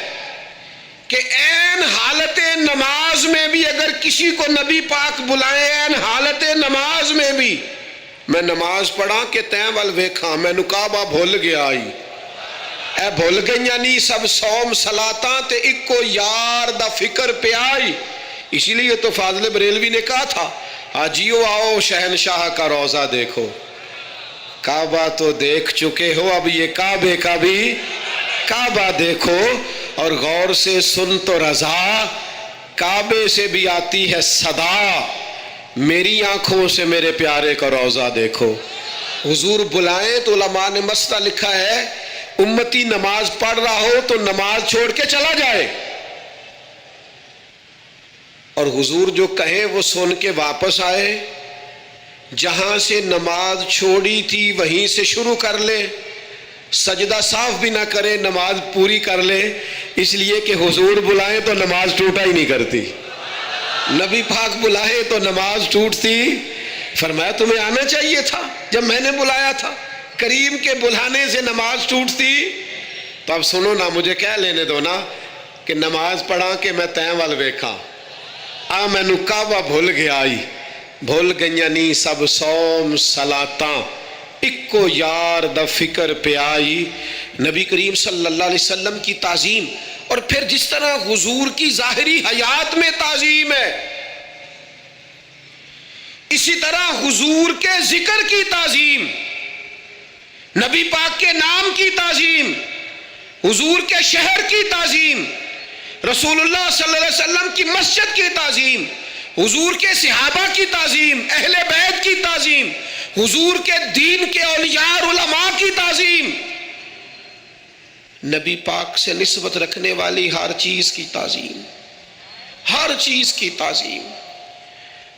کہ عین حالت نماز میں بھی اگر کسی کو نبی پاک بلائیں، عین حالت نماز میں بھی میں نماز پڑھا کہ تین ول ویکھاں میں نکابہ بھول گیا آئی اے بھول گئیاں نہیں سب سوم صلاتاں تے اکو یار دا فکر پہ آئی. اسی لیے تو فاضل بریلوی نے کہا تھا آجیو آؤ شہنشاہ کا روضہ دیکھو. کعبہ تو دیکھ چکے ہو اب یہ کعبے کا بھی کعبہ دیکھو اور غور سے سن تو رضا کعبے سے بھی آتی ہے صدا میری آنکھوں سے میرے پیارے کا روضہ دیکھو. حضور بلائیں تو علماء نے مسئلہ لکھا ہے امتی نماز پڑھ رہا ہو تو نماز چھوڑ کے چلا جائے اور حضور جو کہیں وہ سن کے واپس آئے. جہاں سے نماز چھوڑی تھی وہیں سے شروع کر لے. سجدہ صاف بھی نہ کرے نماز پوری کر لے، اس لیے کہ حضور بلائیں تو نماز ٹوٹا ہی نہیں کرتی. نبی پاک بلائے تو نماز ٹوٹتی. فرمایا تمہیں آنا چاہیے تھا جب میں نے بلایا تھا. کریم کے بلانے سے نماز ٹوٹتی. تو اب سنو نا مجھے کہہ لینے دو نا کہ نماز پڑھا کہ میں تین ول ویکھا آ میں کعبہ بھول گیا آئی بھول گئیاں نہیں سب سوم صلاتاں اکو یار دا فکر پہ آئی. نبی کریم صلی اللہ علیہ وسلم کی تعظیم اور پھر جس طرح حضور کی ظاہری حیات میں تعظیم ہے اسی طرح حضور کے ذکر کی تعظیم، نبی پاک کے نام کی تعظیم، حضور کے شہر کی تعظیم، رسول اللہ صلی اللہ علیہ وسلم کی مسجد کی تعظیم، حضور کے صحابہ کی تعظیم، اہل بیت کی تعظیم، حضور کے دین کے اولیاء علماء کی تعظیم، نبی پاک سے نسبت رکھنے والی ہر چیز کی تعظیم، ہر چیز کی تعظیم.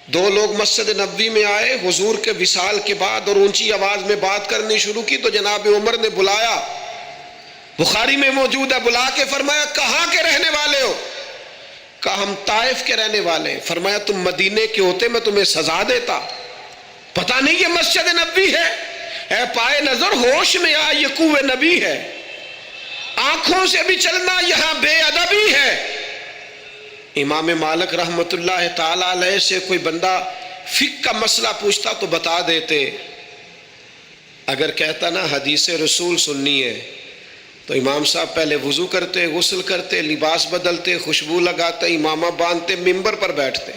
دو لوگ مسجد نبوی میں آئے حضور کے وصال کے بعد اور اونچی آواز میں بات کرنی شروع کی تو جناب عمر نے بلایا، بخاری میں موجود ہے، بلا کے فرمایا کہاں کے رہنے والے ہو؟ کہا ہم طائف کے رہنے والے ہیں. فرمایا تم مدینے کے ہوتے میں تمہیں سزا دیتا، پتہ نہیں یہ مسجد نبوی ہے؟ اے پائے نظر ہوش میں آ یہ کوہ نبی ہے، آنکھوں سے بھی چلنا یہاں بے ادبی ہے. امام مالک رحمت اللہ تعالیٰ علیہ سے کوئی بندہ فقہ کا مسئلہ پوچھتا تو بتا دیتے. اگر کہتا نا حدیث رسول سننی ہے تو امام صاحب پہلے وضو کرتے، غسل کرتے، لباس بدلتے، خوشبو لگاتے، امامہ باندھتے، ممبر پر بیٹھتے.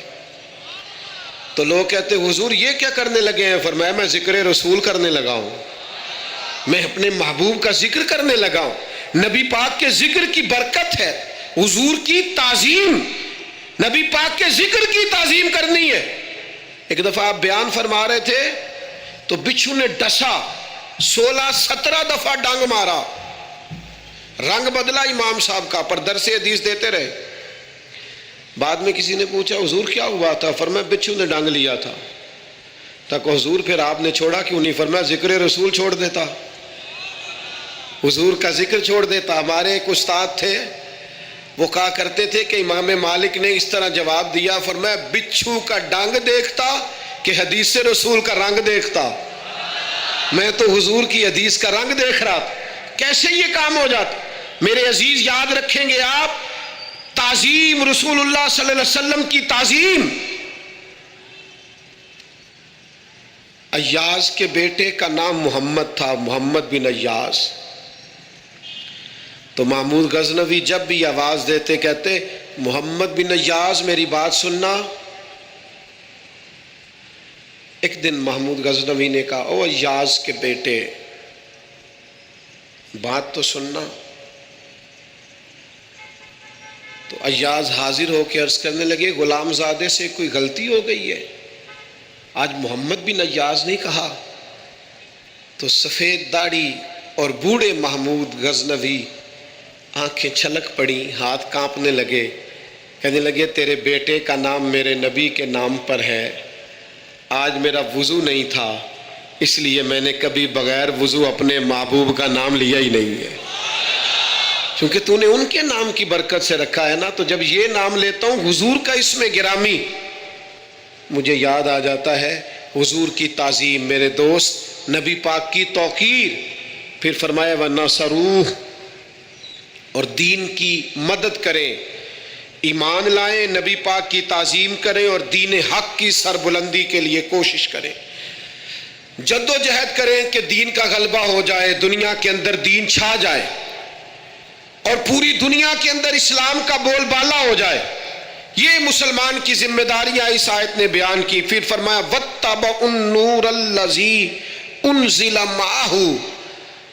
تو لوگ کہتے حضور یہ کیا کرنے لگے ہیں؟ فرمایا میں ذکر رسول کرنے لگا ہوں، میں اپنے محبوب کا ذکر کرنے لگا ہوں. نبی پاک کے ذکر کی برکت ہے، حضور کی تعظیم، نبی پاک کے ذکر کی تعظیم کرنی ہے. ایک دفعہ آپ بیان فرما رہے تھے تو بچھو نے ڈسا، 16-17 دفعہ ڈانگ مارا، رنگ بدلا امام صاحب کا، پر درس حدیث دیتے رہے. بعد میں کسی نے پوچھا حضور کیا ہوا تھا؟ فرمایا بچھو نے ڈانگ لیا تھا. تک حضور پھر آپ نے چھوڑا کیوں نہیں؟ فرمایا ذکر رسول چھوڑ دیتا، حضور کا ذکر چھوڑ دیتا. ہمارے ایک استاد تھے وہ کہا کرتے تھے کہ امام مالک نے اس طرح جواب دیا، فرمایا بچھو کا ڈانگ دیکھتا کہ حدیث رسول کا رنگ دیکھتا. میں تو حضور کی حدیث کا رنگ دیکھ رہا تھا، کیسے یہ کام ہو جاتا۔ میرے عزیز یاد رکھیں گے آپ، تعظیم رسول اللہ صلی اللہ علیہ وسلم کی تعظیم، ایاز کے بیٹے کا نام محمد تھا، محمد بن ایاز، تو محمود غزنوی جب بھی آواز دیتے کہتے محمد بن ایاز میری بات سننا۔ ایک دن محمود غزنوی نے کہا او ایاز کے بیٹے بات تو سننا، تو ایاز حاضر ہو کے عرض کرنے لگے غلام زادے سے کوئی غلطی ہو گئی ہے، آج محمد بن ایاز نہیں کہا۔ تو سفید داڑھی اور بوڑھے محمود غزنوی آنکھیں چھلک پڑی، ہاتھ کانپنے لگے، کہنے لگے تیرے بیٹے کا نام میرے نبی کے نام پر ہے، آج میرا وضو نہیں تھا اس لیے میں نے کبھی بغیر وضو اپنے محبوب کا نام لیا ہی نہیں ہے، کیونکہ تو نے ان کے نام کی برکت سے رکھا ہے نا، تو جب یہ نام لیتا ہوں حضور کا اسم گرامی مجھے یاد آ جاتا ہے، حضور کی تعظیم، میرے دوست نبی پاک کی توقیر۔ پھر فرمایا وَنَصَرُوهُ، اور دین کی مدد کریں، ایمان لائیں، نبی پاک کی تعظیم کریں اور دین حق کی سربلندی کے لیے کوشش کریں، جد و جہد کریں کہ دین کا غلبہ ہو جائے، دنیا کے اندر دین چھا جائے اور پوری دنیا کے اندر اسلام کا بول بالا ہو جائے۔ یہ مسلمان کی ذمہ داریاں اس آیت نے بیان کی۔ پھر فرمایا وَاتَّبَعُوا النُّورَ الَّذِي أُنزِلَ مَعَهُ،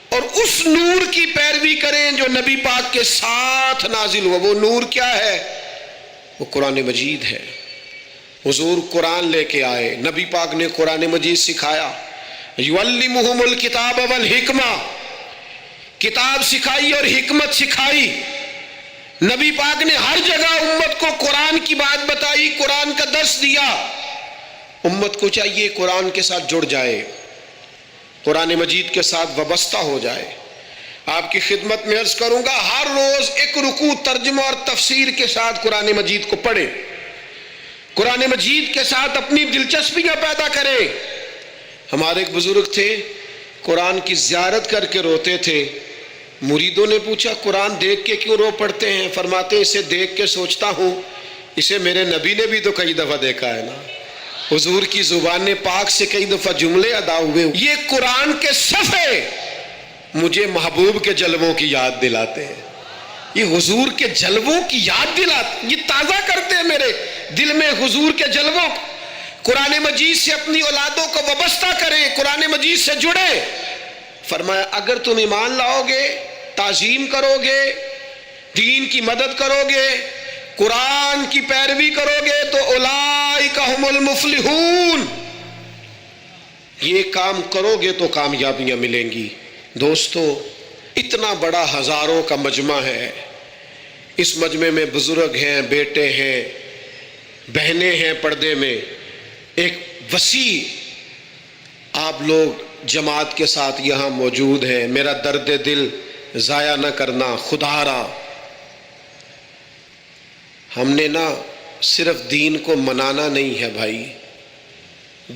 اور اس نور کی پیروی کریں جو نبی پاک کے ساتھ نازل ہوا۔ وہ نور کیا ہے؟ وہ قرآن مجید ہے۔ حضور قرآن لے کے آئے، نبی پاک نے قرآن مجید سکھایا، یعلمہم الکتاب والحکمہ، کتاب سکھائی اور حکمت سکھائی۔ نبی پاک نے ہر جگہ امت کو قرآن کی بات بتائی، قرآن کا درس دیا۔ امت کو چاہیے قرآن کے ساتھ جڑ جائے، قرآن مجید کے ساتھ وابستہ ہو جائے۔ آپ کی خدمت میں عرض کروں گا ہر روز ایک رکوع ترجمہ اور تفسیر کے ساتھ قرآن مجید کو پڑھیں، قرآن مجید کے ساتھ اپنی دلچسپیاں پیدا کریں۔ ہمارے ایک بزرگ تھے، قرآن کی زیارت کر کے روتے تھے، مریدوں نے پوچھا قرآن دیکھ کے کیوں رو پڑتے ہیں؟ فرماتے اسے دیکھ کے سوچتا ہوں اسے میرے نبی نے بھی تو کئی دفعہ دیکھا ہے نا، حضور کی زبان پاک سے کئی دفعہ جملے ادا ہوئے، یہ قرآن کے صفحے مجھے محبوب کے جلووں کی یاد دلاتے ہیں، یہ حضور کے جلووں کی یاد دلاتے، یہ تازہ کرتے ہیں میرے دل میں حضور کے جلووں۔ قرآن مجید سے اپنی اولادوں کو وابستہ کریں، قرآن مجید سے جڑیں۔ فرمایا اگر تم ایمان لاؤ گے، تعظیم کرو گے، دین کی مدد کرو گے، قرآن کی پیروی کرو گے تو اولئک ھم المفلحون، یہ کام کرو گے تو کامیابیاں ملیں گی۔ دوستو اتنا بڑا ہزاروں کا مجمع ہے، اس مجمع میں بزرگ ہیں، بیٹے ہیں، بہنیں ہیں پردے میں، ایک وسیع آپ لوگ جماعت کے ساتھ یہاں موجود ہیں۔ میرا درد دل ضائع نہ کرنا، خدا را ہم نے نا صرف دین کو منانا نہیں ہے بھائی،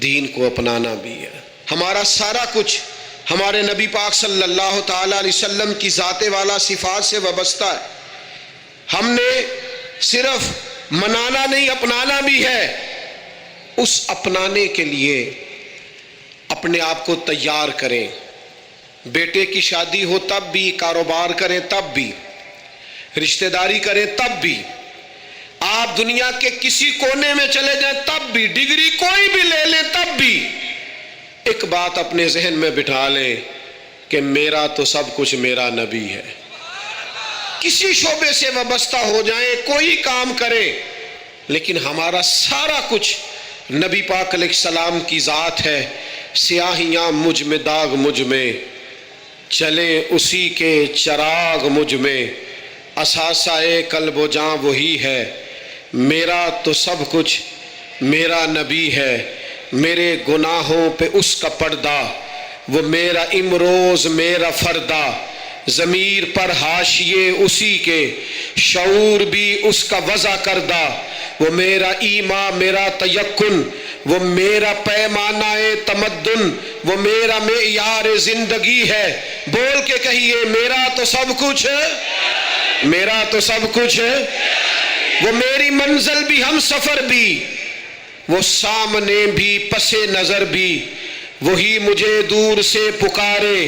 دین کو اپنانا بھی ہے۔ ہمارا سارا کچھ ہمارے نبی پاک صلی اللہ تعالی علیہ وسلم کی ذات والا صفات سے وابستہ ہے۔ ہم نے صرف منانا نہیں، اپنانا بھی ہے۔ اس اپنانے کے لیے اپنے آپ کو تیار کریں، بیٹے کی شادی ہو تب بھی، کاروبار کریں تب بھی، رشتہ داری کریں تب بھی، آپ دنیا کے کسی کونے میں چلے جائیں تب بھی، ڈگری کوئی بھی لے لیں تب بھی، ایک بات اپنے ذہن میں بٹھا لیں کہ میرا تو سب کچھ میرا نبی ہے۔ کسی شعبے سے وابستہ ہو جائیں، کوئی کام کریں، لیکن ہمارا سارا کچھ نبی پاک علیہ السلام کی ذات ہے۔ سیاہیاں مجھ میں، داغ مجھ میں، چلے اسی کے چراغ مجھ میں، اثاثہ قلب و جاں وہی ہے، میرا تو سب کچھ میرا نبی ہے، میرے گناہوں پہ اس کا پردہ، وہ میرا امروز میرا فردہ، ضمیر پر حاشیے اسی کے، شعور بھی اس کا وضع کردہ، وہ میرا ایمان میرا تیقن، وہ میرا پیمانہ تمدن، وہ میرا معیار زندگی ہے۔ بول کے کہیے میرا تو سب کچھ ہے، میرا تو سب کچھ ہے، وہ میری منزل بھی، ہم سفر بھی، وہ سامنے بھی پس نظر بھی، وہی مجھے دور سے پکارے،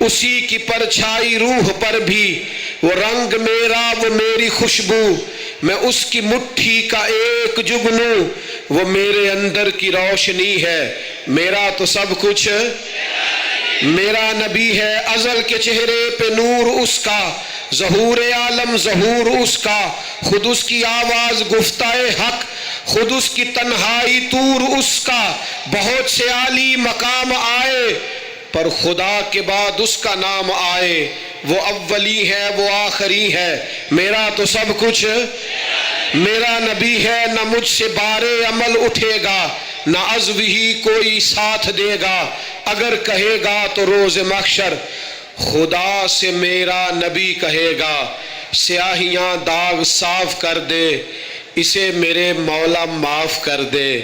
اسی کی پرچھائی روح پر بھی، وہ رنگ میرا، وہ میری خوشبو، میں اس کی مٹھی کا ایک جگنو، وہ میرے اندر کی روشنی ہے۔ میرا تو سب کچھ میرا نبی ہے، ازل کے چہرے پہ نور اس کا، ظہور عالم ظہور اس کا، خود اس کی آواز گفتہ حق، خود اس کی تنہائی طور اس کا، بہت سے عالی مقام آئے پر خدا کے بعد اس کا نام آئے، وہ اولی ہے وہ آخری ہے۔ میرا تو سب کچھ میرا نبی ہے، نہ مجھ سے بارے عمل اٹھے گا، نہ عزو ہی کوئی ساتھ دے گا، اگر کہے گا تو روز محشر خدا سے میرا نبی کہے گا، سیاہیاں داغ صاف کر دے، اسے میرے مولا معاف کر دے،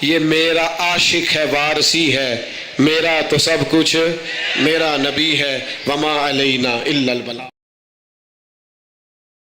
یہ میرا عاشق ہے وارثی ہے، میرا تو سب کچھ میرا نبی ہے، وما علینا الا البلاغ۔